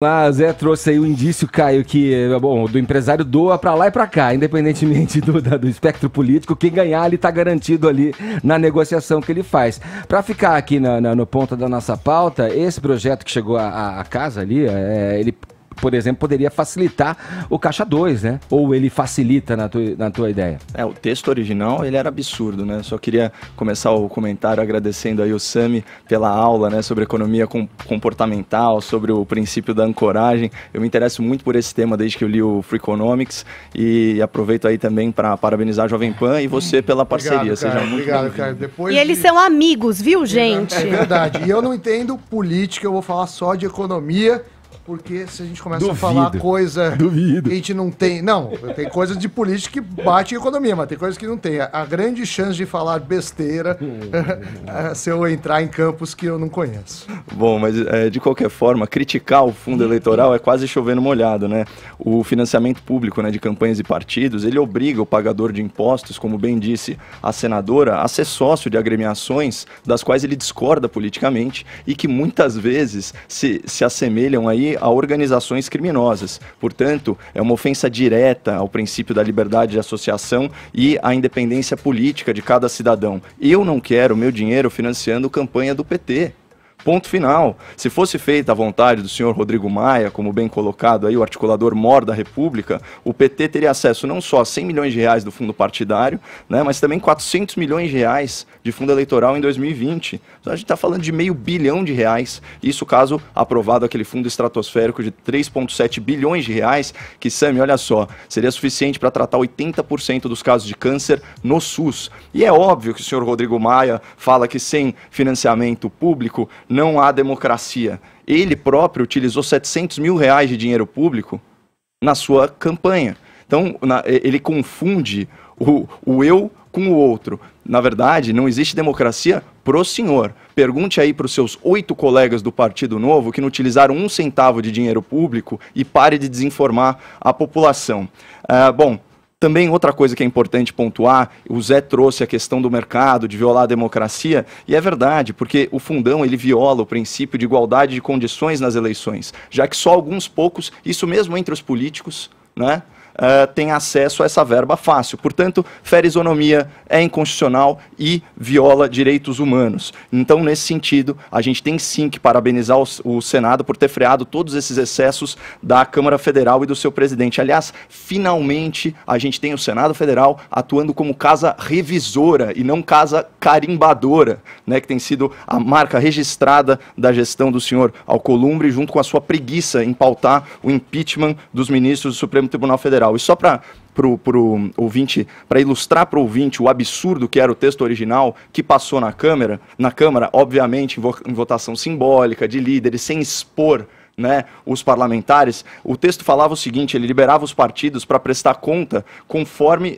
Lá, Zé trouxe aí o indício, Caio, que bom, do empresário doa pra lá e pra cá, independentemente do espectro político, quem ganhar ele tá garantido ali na negociação que ele faz. Pra ficar aqui no ponto da nossa pauta, esse projeto que chegou à casa ali, ele, por exemplo, poderia facilitar o Caixa 2, né? Ou ele facilita na tua ideia? O texto original, ele era absurdo, né? Só queria começar o comentário agradecendo aí o Sami pela aula, né, sobre economia comportamental, sobre o princípio da ancoragem. Eu me interesso muito por esse tema desde que eu li o Freakonomics e aproveito aí também para parabenizar a Jovem Pan e você pela parceria. Obrigado, cara. Depois e eles são amigos, viu, gente? É verdade. E eu não entendo política, eu vou falar só de economia. Porque se a gente começa a falar coisa que a gente não tem... Não, tem coisas de política que bate em economia, mas tem coisas que não tem. A grande chance de falar besteira é se eu entrar em campos que eu não conheço. Bom, mas de qualquer forma, criticar o fundo eleitoral é quase chover no molhado, né? O financiamento público, né, de campanhas e partidos, ele obriga o pagador de impostos, como bem disse a senadora, a ser sócio de agremiações das quais ele discorda politicamente e que muitas vezes se assemelham aí a organizações criminosas. Portanto, é uma ofensa direta ao princípio da liberdade de associação e à independência política de cada cidadão. Eu não quero meu dinheiro financiando campanha do PT. Ponto final. Se fosse feita a vontade do senhor Rodrigo Maia, como bem colocado aí, o articulador mor da República, o PT teria acesso não só a 100 milhões de reais do fundo partidário, né, mas também 400 milhões de reais de fundo eleitoral em 2020. Então, a gente está falando de R$500 bilhão. Isso caso aprovado aquele fundo estratosférico de 3,7 bilhões de reais, que, Sami, olha só, seria suficiente para tratar 80% dos casos de câncer no SUS. E é óbvio que o senhor Rodrigo Maia fala que sem financiamento público não há democracia. Ele próprio utilizou 700 mil reais de dinheiro público na sua campanha. Então, ele confunde o eu com o outro. Na verdade, não existe democracia pro senhor. Pergunte aí para os seus 8 colegas do Partido Novo que não utilizaram 1 centavo de dinheiro público e pare de desinformar a população. Bom, também outra coisa que é importante pontuar, o Zé trouxe a questão do mercado, de violar a democracia, e é verdade, porque o fundão ele viola o princípio de igualdade de condições nas eleições, já que só alguns poucos, isso mesmo entre os políticos, né, tem acesso a essa verba fácil. Portanto, fere isonomia, é inconstitucional e viola direitos humanos. Então, nesse sentido, a gente tem sim que parabenizar o Senado por ter freado todos esses excessos da Câmara Federal e do seu presidente. Aliás, finalmente, a gente tem o Senado Federal atuando como casa revisora e não casa carimbadora, né, que tem sido a marca registrada da gestão do senhor Alcolumbre, junto com a sua preguiça em pautar o impeachment dos ministros do Supremo Tribunal Federal. E só para o ouvinte, para ilustrar para o ouvinte o absurdo que era o texto original que passou na Câmara, obviamente em votação simbólica, de líderes, sem expor, né, os parlamentares, o texto falava o seguinte: ele liberava os partidos para prestar conta conforme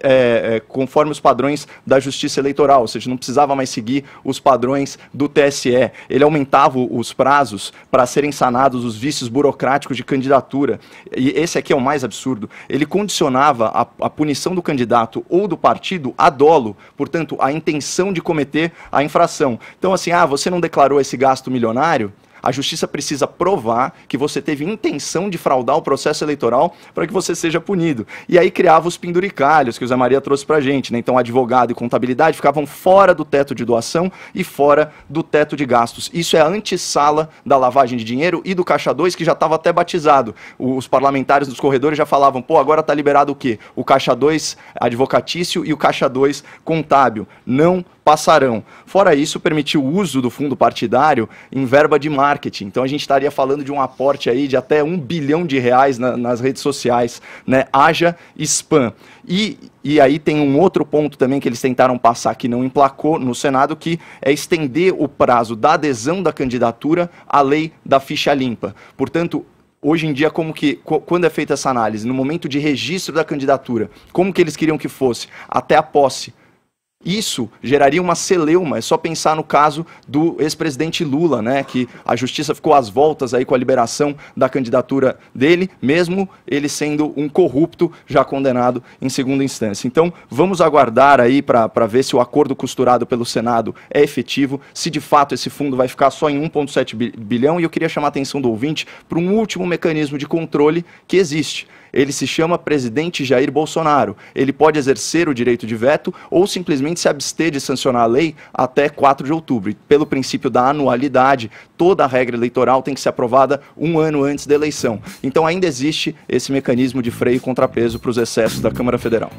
os padrões da Justiça Eleitoral, ou seja, não precisava mais seguir os padrões do TSE. Ele aumentava os prazos para serem sanados os vícios burocráticos de candidatura. E esse aqui é o mais absurdo. Ele condicionava a punição do candidato ou do partido a dolo, portanto, a intenção de cometer a infração. Então, assim, você não declarou esse gasto milionário? A justiça precisa provar que você teve intenção de fraudar o processo eleitoral para que você seja punido. E aí criava os penduricalhos que o Zé Maria trouxe para a gente, né? Então, advogado e contabilidade ficavam fora do teto de doação e fora do teto de gastos. Isso é a antessala da lavagem de dinheiro e do Caixa 2, que já estava até batizado. Os parlamentares dos corredores já falavam, agora está liberado o quê? O Caixa 2 advocatício e o Caixa 2 contábil. Não passarão. Fora isso, permitiu o uso do fundo partidário em verba de marketing. Então a gente estaria falando de um aporte aí de até R$1 bilhão nas redes sociais, né? Haja spam. E aí tem um outro ponto também que eles tentaram passar que não emplacou no Senado, que é estender o prazo da adesão da candidatura à lei da ficha limpa. Portanto, hoje em dia, quando é feita essa análise, no momento de registro da candidatura, como que eles queriam que fosse? Até a posse. Isso geraria uma celeuma, é só pensar no caso do ex-presidente Lula, né, que a justiça ficou às voltas aí com a liberação da candidatura dele, mesmo ele sendo um corrupto já condenado em segunda instância. Então, vamos aguardar aí para ver se o acordo costurado pelo Senado é efetivo, se de fato esse fundo vai ficar só em 1,7 bilhão, e eu queria chamar a atenção do ouvinte para um último mecanismo de controle que existe. Ele se chama presidente Jair Bolsonaro. Ele pode exercer o direito de veto ou simplesmente se abster de sancionar a lei até 4 de outubro. E pelo princípio da anualidade, toda a regra eleitoral tem que ser aprovada 1 ano antes da eleição. Então ainda existe esse mecanismo de freio e contrapeso para os excessos da Câmara Federal.